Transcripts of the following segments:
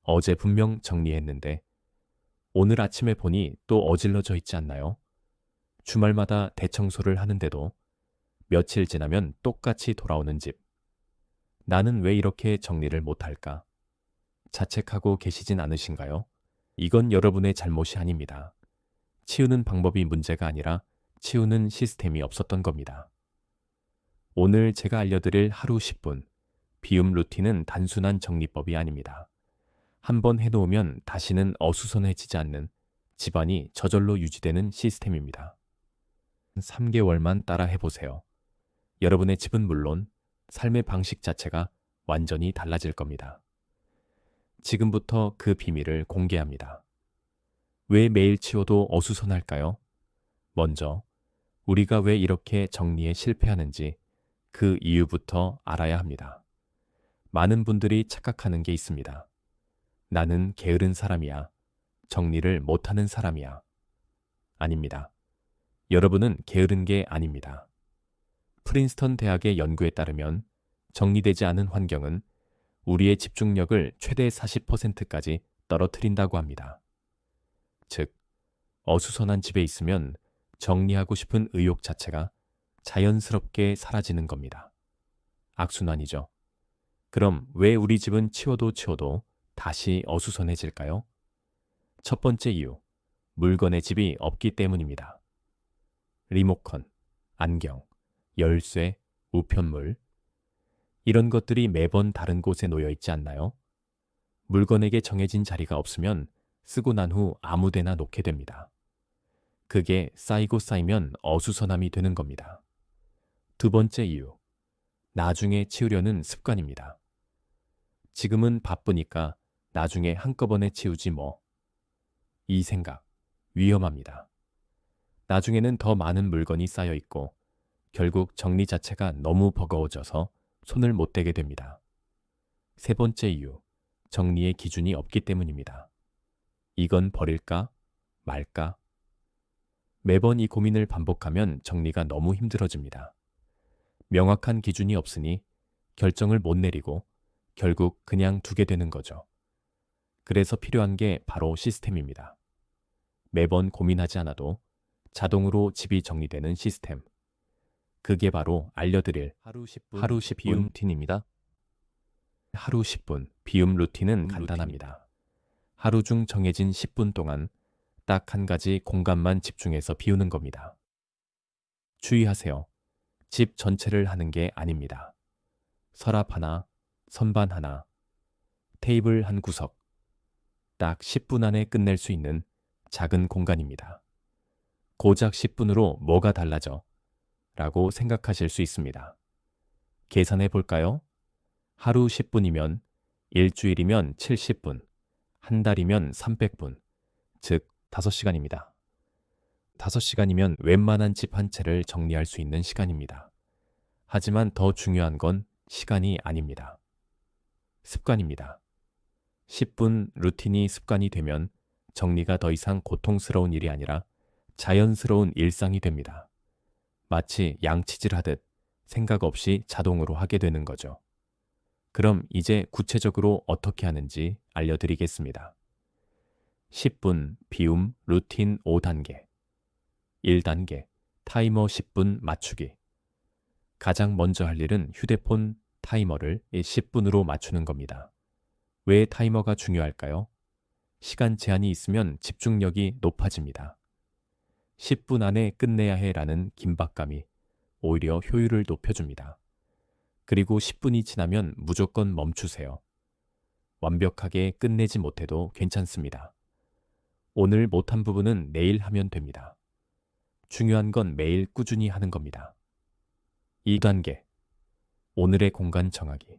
어제 분명 정리했는데 오늘 아침에 보니 또 어질러져 있지 않나요? 주말마다 대청소를 하는데도 며칠 지나면 똑같이 돌아오는 집. 나는 왜 이렇게 정리를 못할까? 자책하고 계시진 않으신가요? 이건 여러분의 잘못이 아닙니다. 치우는 방법이 문제가 아니라 치우는 시스템이 없었던 겁니다. 오늘 제가 알려드릴 하루 10분 비움 루틴은 단순한 정리법이 아닙니다. 한번 해놓으면 다시는 어수선해지지 않는 집안이 저절로 유지되는 시스템입니다. 3개월만 따라 해보세요. 여러분의 집은 물론 삶의 방식 자체가 완전히 달라질 겁니다. 지금부터 그 비밀을 공개합니다. 왜 매일 치워도 어수선할까요? 먼저 우리가 왜 이렇게 정리에 실패하는지 그 이유부터 알아야 합니다. 많은 분들이 착각하는 게 있습니다. 나는 게으른 사람이야. 정리를 못하는 사람이야. 아닙니다. 여러분은 게으른 게 아닙니다. 프린스턴 대학의 연구에 따르면 정리되지 않은 환경은 우리의 집중력을 최대 40%까지 떨어뜨린다고 합니다. 즉, 어수선한 집에 있으면 정리하고 싶은 의욕 자체가 자연스럽게 사라지는 겁니다. 악순환이죠. 그럼 왜 우리 집은 치워도 다시 어수선해질까요? 첫 번째 이유, 물건의 집이 없기 때문입니다. 리모컨, 안경, 열쇠, 우편물, 이런 것들이 매번 다른 곳에 놓여 있지 않나요? 물건에게 정해진 자리가 없으면 쓰고 난 후 아무데나 놓게 됩니다. 그게 쌓이고 쌓이면 어수선함이 되는 겁니다. 두 번째 이유, 나중에 치우려는 습관입니다. 지금은 바쁘니까 나중에 한꺼번에 치우지 뭐. 이 생각, 위험합니다. 나중에는 더 많은 물건이 쌓여 있고 결국 정리 자체가 너무 버거워져서 손을 못 대게 됩니다. 세 번째 이유, 정리의 기준이 없기 때문입니다. 이건 버릴까? 말까? 매번 이 고민을 반복하면 정리가 너무 힘들어집니다. 명확한 기준이 없으니 결정을 못 내리고 결국 그냥 두게 되는 거죠. 그래서 필요한 게 바로 시스템입니다. 매번 고민하지 않아도 자동으로 집이 정리되는 시스템. 그게 바로 알려드릴 하루 10분 비움 루틴입니다. 하루 10분 비움 루틴은 간단합니다. 하루 중 정해진 10분 동안 딱 한 가지 공간만 집중해서 비우는 겁니다. 주의하세요. 집 전체를 하는 게 아닙니다. 서랍 하나, 선반 하나, 테이블 한 구석, 딱 10분 안에 끝낼 수 있는 작은 공간입니다. 고작 10분으로 뭐가 달라져? 라고 생각하실 수 있습니다. 계산해 볼까요? 하루 10분이면 일주일이면 70분, 한 달이면 300분, 즉 5시간입니다. 5시간이면 웬만한 집 한 채를 정리할 수 있는 시간입니다. 하지만 더 중요한 건 시간이 아닙니다. 습관입니다. 10분 루틴이 습관이 되면 정리가 더 이상 고통스러운 일이 아니라 자연스러운 일상이 됩니다. 마치 양치질 하듯 생각 없이 자동으로 하게 되는 거죠. 그럼 이제 구체적으로 어떻게 하는지 알려드리겠습니다. 10분 비움 루틴 5단계. 1단계 타이머 10분 맞추기. 가장 먼저 할 일은 휴대폰 타이머를 10분으로 맞추는 겁니다. 왜 타이머가 중요할까요? 시간 제한이 있으면 집중력이 높아집니다. 10분 안에 끝내야 해라는 긴박감이 오히려 효율을 높여줍니다. 그리고 10분이 지나면 무조건 멈추세요. 완벽하게 끝내지 못해도 괜찮습니다. 오늘 못한 부분은 내일 하면 됩니다. 중요한 건 매일 꾸준히 하는 겁니다. 2단계 오늘의 공간 정하기.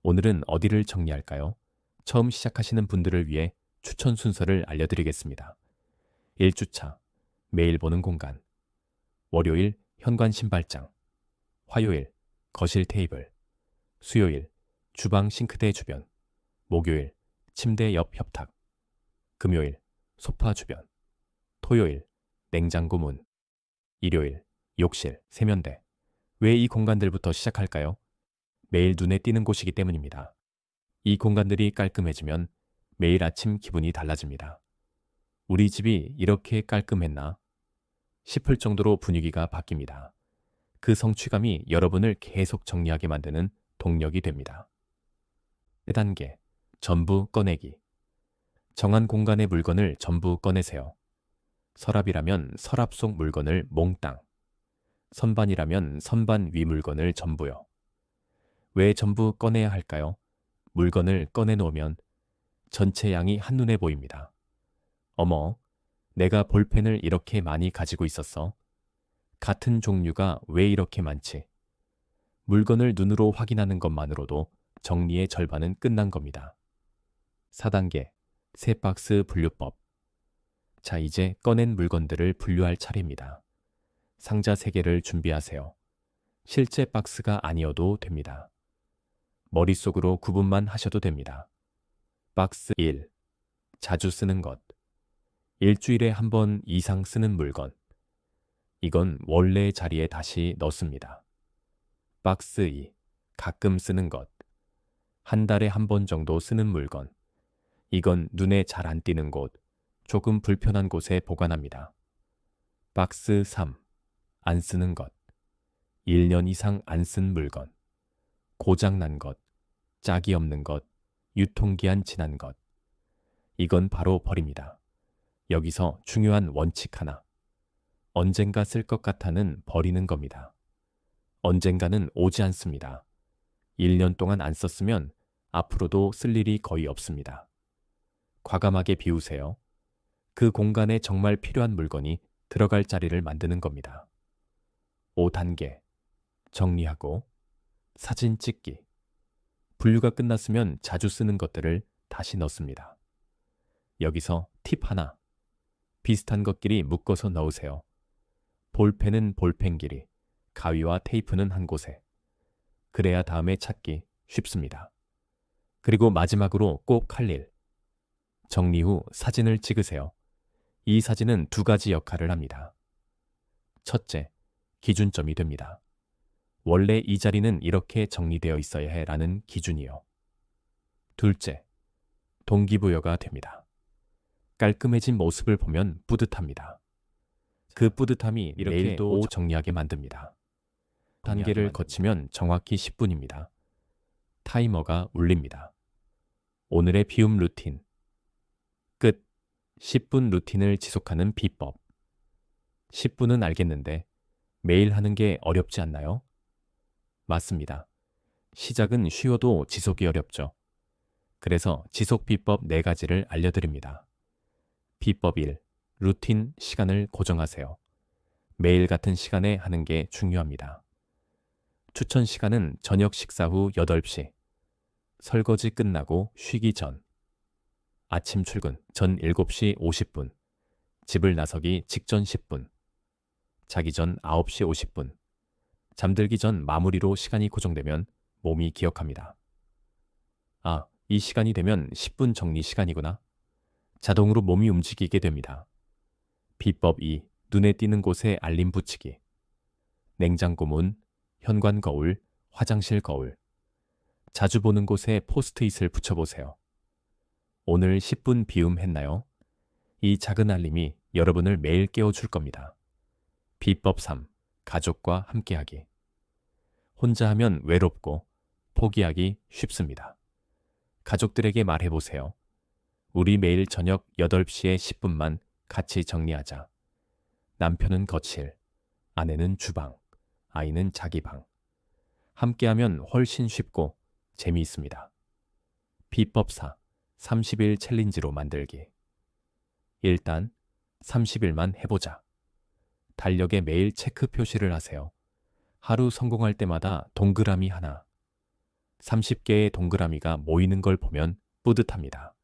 오늘은 어디를 정리할까요? 처음 시작하시는 분들을 위해 추천 순서를 알려드리겠습니다. 1주차 매일 보는 공간. 월요일 현관 신발장. 화요일 거실 테이블. 수요일 주방 싱크대 주변. 목요일 침대 옆 협탁. 금요일 소파 주변. 토요일 냉장고 문. 일요일 욕실, 세면대. 왜 이 공간들부터 시작할까요? 매일 눈에 띄는 곳이기 때문입니다. 이 공간들이 깔끔해지면 매일 아침 기분이 달라집니다. 우리 집이 이렇게 깔끔했나 싶을 정도로 분위기가 바뀝니다. 그 성취감이 여러분을 계속 정리하게 만드는 동력이 됩니다. 3단계, 전부 꺼내기. 정한 공간의 물건을 전부 꺼내세요. 서랍이라면 서랍 속 물건을 몽땅, 선반이라면 선반 위 물건을 전부요. 왜 전부 꺼내야 할까요? 물건을 꺼내놓으면 전체 양이 한눈에 보입니다. 어머, 내가 볼펜을 이렇게 많이 가지고 있었어. 같은 종류가 왜 이렇게 많지? 물건을 눈으로 확인하는 것만으로도 정리의 절반은 끝난 겁니다. 4단계, 새 박스 분류법. 자, 이제 꺼낸 물건들을 분류할 차례입니다. 상자 3개를 준비하세요. 실제 박스가 아니어도 됩니다. 머릿속으로 구분만 하셔도 됩니다. 박스 1. 자주 쓰는 것. 일주일에 한 번 이상 쓰는 물건. 이건 원래 자리에 다시 넣습니다. 박스 2. 가끔 쓰는 것. 한 달에 한 번 정도 쓰는 물건. 이건 눈에 잘 안 띄는 곳, 조금 불편한 곳에 보관합니다. 박스 3. 안 쓰는 것. 1년 이상 안 쓴 물건. 고장난 것, 짝이 없는 것, 유통기한 지난 것. 이건 바로 버립니다. 여기서 중요한 원칙 하나. 언젠가 쓸 것 같아는 버리는 겁니다. 언젠가는 오지 않습니다. 1년 동안 안 썼으면 앞으로도 쓸 일이 거의 없습니다. 과감하게 비우세요. 그 공간에 정말 필요한 물건이 들어갈 자리를 만드는 겁니다. 5단계. 정리하고 사진 찍기. 분류가 끝났으면 자주 쓰는 것들을 다시 넣습니다. 여기서 팁 하나. 비슷한 것끼리 묶어서 넣으세요. 볼펜은 볼펜끼리, 가위와 테이프는 한 곳에. 그래야 다음에 찾기 쉽습니다. 그리고 마지막으로 꼭 할 일. 정리 후 사진을 찍으세요. 이 사진은 2가지 역할을 합니다. 첫째, 기준점이 됩니다. 원래 이 자리는 이렇게 정리되어 있어야 해 라는 기준이요. 둘째, 동기부여가 됩니다. 깔끔해진 모습을 보면 뿌듯합니다. 그 뿌듯함이 내일도 정리하게 만듭니다. 단계를 거치면 정확히 10분입니다. 타이머가 울립니다. 오늘의 비움 루틴. 끝. 10분 루틴을 지속하는 비법. 10분은 알겠는데 매일 하는 게 어렵지 않나요? 맞습니다. 시작은 쉬워도 지속이 어렵죠. 그래서 지속 비법 4가지를 알려드립니다. 비법 1. 루틴 시간을 고정하세요. 매일 같은 시간에 하는 게 중요합니다. 추천 시간은 저녁 식사 후 8시, 설거지 끝나고 쉬기 전, 아침 출근 전 7시 50분, 집을 나서기 직전 10분, 자기 전 9시 50분, 잠들기 전 마무리로 시간이 고정되면 몸이 기억합니다. 아, 이 시간이 되면 10분 정리 시간이구나. 자동으로 몸이 움직이게 됩니다. 비법 2. 눈에 띄는 곳에 알림 붙이기. 냉장고 문, 현관 거울, 화장실 거울. 자주 보는 곳에 포스트잇을 붙여보세요. 오늘 10분 비움 했나요? 이 작은 알림이 여러분을 매일 깨워줄 겁니다. 비법 3. 가족과 함께하기. 혼자 하면 외롭고 포기하기 쉽습니다. 가족들에게 말해보세요. 우리 매일 저녁 8시에 10분만 같이 정리하자. 남편은 거실, 아내는 주방, 아이는 자기 방. 함께하면 훨씬 쉽고 재미있습니다. 비법 4. 30일 챌린지로 만들기. 일단 30일만 해보자. 달력에 매일 체크 표시를 하세요. 하루 성공할 때마다 동그라미 하나. 30개의 동그라미가 모이는 걸 보면 뿌듯합니다.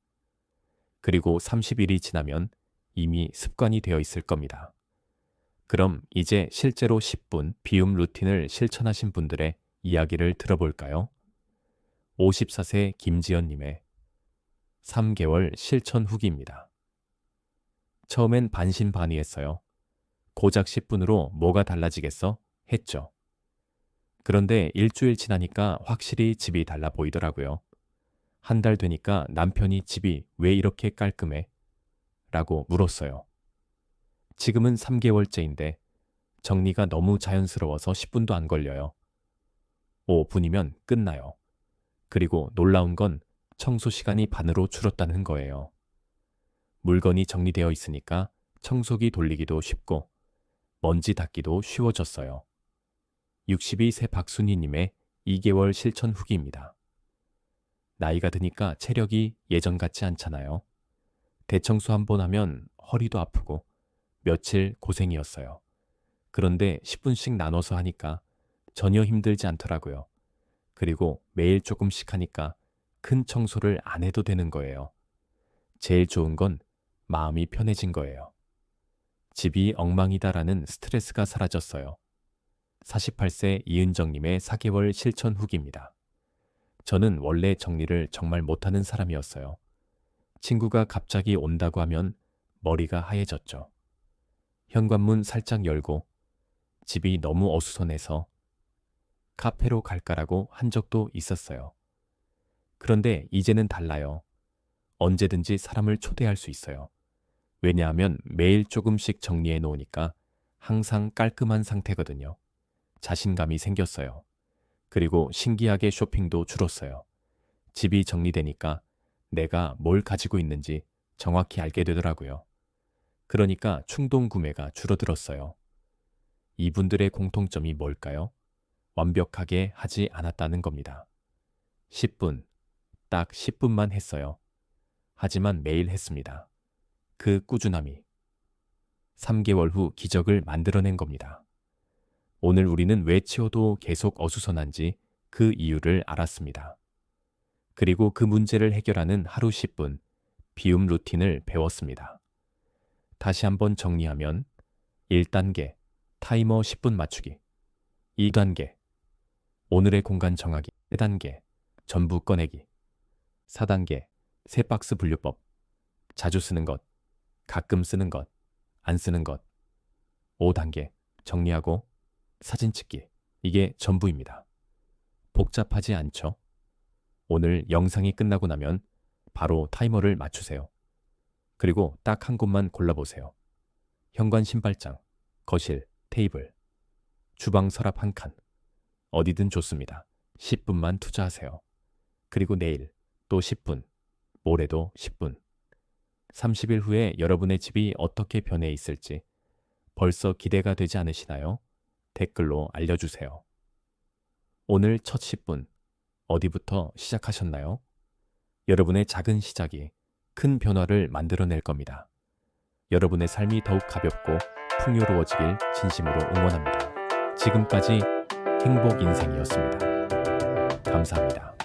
그리고 30일이 지나면 이미 습관이 되어 있을 겁니다. 그럼 이제 실제로 10분 비움 루틴을 실천하신 분들의 이야기를 들어볼까요? 54세 김지연님의 3개월 실천 후기입니다. 처음엔 반신반의했어요. 고작 10분으로 뭐가 달라지겠어? 했죠. 그런데 일주일 지나니까 확실히 집이 달라 보이더라고요. 한 달 되니까 남편이 집이 왜 이렇게 깔끔해? 라고 물었어요. 지금은 3개월째인데 정리가 너무 자연스러워서 10분도 안 걸려요. 5분이면 끝나요. 그리고 놀라운 건 청소 시간이 반으로 줄었다는 거예요. 물건이 정리되어 있으니까 청소기 돌리기도 쉽고 먼지 닦기도 쉬워졌어요. 62세 박순희님의 2개월 실천 후기입니다. 나이가 드니까 체력이 예전 같지 않잖아요. 대청소 한 번 하면 허리도 아프고 며칠 고생이었어요. 그런데 10분씩 나눠서 하니까 전혀 힘들지 않더라고요. 그리고 매일 조금씩 하니까 큰 청소를 안 해도 되는 거예요. 제일 좋은 건 마음이 편해진 거예요. 집이 엉망이다라는 스트레스가 사라졌어요. 48세 이은정님의 4개월 실천 후기입니다. 저는 원래 정리를 정말 못하는 사람이었어요. 친구가 갑자기 온다고 하면 머리가 하얘졌죠. 현관문 살짝 열고 집이 너무 어수선해서 카페로 갈까라고 한 적도 있었어요. 그런데 이제는 달라요. 언제든지 사람을 초대할 수 있어요. 왜냐하면 매일 조금씩 정리해 놓으니까 항상 깔끔한 상태거든요. 자신감이 생겼어요. 그리고 신기하게 쇼핑도 줄었어요. 집이 정리되니까 내가 뭘 가지고 있는지 정확히 알게 되더라고요. 그러니까 충동 구매가 줄어들었어요. 이분들의 공통점이 뭘까요? 완벽하게 하지 않았다는 겁니다. 10분, 딱 10분만 했어요. 하지만 매일 했습니다. 그 꾸준함이 3개월 후 기적을 만들어낸 겁니다. 오늘 우리는 왜 치워도 계속 어수선한지 그 이유를 알았습니다. 그리고 그 문제를 해결하는 하루 10분, 비움 루틴을 배웠습니다. 다시 한번 정리하면 1단계, 타이머 10분 맞추기. 2단계, 오늘의 공간 정하기. 3단계, 전부 꺼내기. 4단계, 새 박스 분류법. 자주 쓰는 것, 가끔 쓰는 것, 안 쓰는 것. 5단계, 정리하고 사진 찍기. 이게 전부입니다. 복잡하지 않죠? 오늘 영상이 끝나고 나면 바로 타이머를 맞추세요. 그리고 딱 한 곳만 골라보세요. 현관 신발장, 거실, 테이블, 주방 서랍 한 칸. 어디든 좋습니다. 10분만 투자하세요. 그리고 내일 또 10분, 모레도 10분. 30일 후에 여러분의 집이 어떻게 변해 있을지 벌써 기대가 되지 않으시나요? 댓글로 알려주세요. 오늘 첫 10분, 어디부터 시작하셨나요? 여러분의 작은 시작이 큰 변화를 만들어낼 겁니다. 여러분의 삶이 더욱 가볍고 풍요로워지길 진심으로 응원합니다. 지금까지 행복 인생이었습니다. 감사합니다.